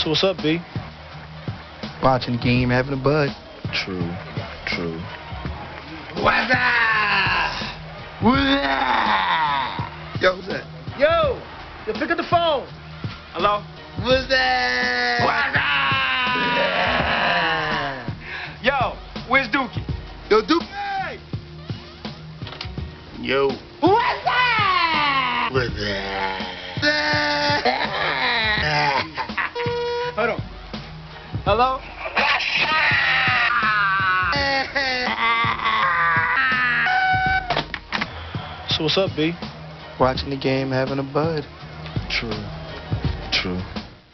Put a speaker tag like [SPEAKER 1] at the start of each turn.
[SPEAKER 1] So what's up, B?
[SPEAKER 2] Watching the game, having a bud.
[SPEAKER 1] True.
[SPEAKER 2] What's up? Yo, what's that?
[SPEAKER 1] Yo, pick up the phone.
[SPEAKER 2] Hello? What's that?
[SPEAKER 1] Yo, where's Dookie?
[SPEAKER 2] Yo, Dookie! Yo.
[SPEAKER 3] What's that?
[SPEAKER 2] What's that?
[SPEAKER 1] Hold on. Hello? So what's up, B?
[SPEAKER 2] Watching the game, having a bud.
[SPEAKER 1] True.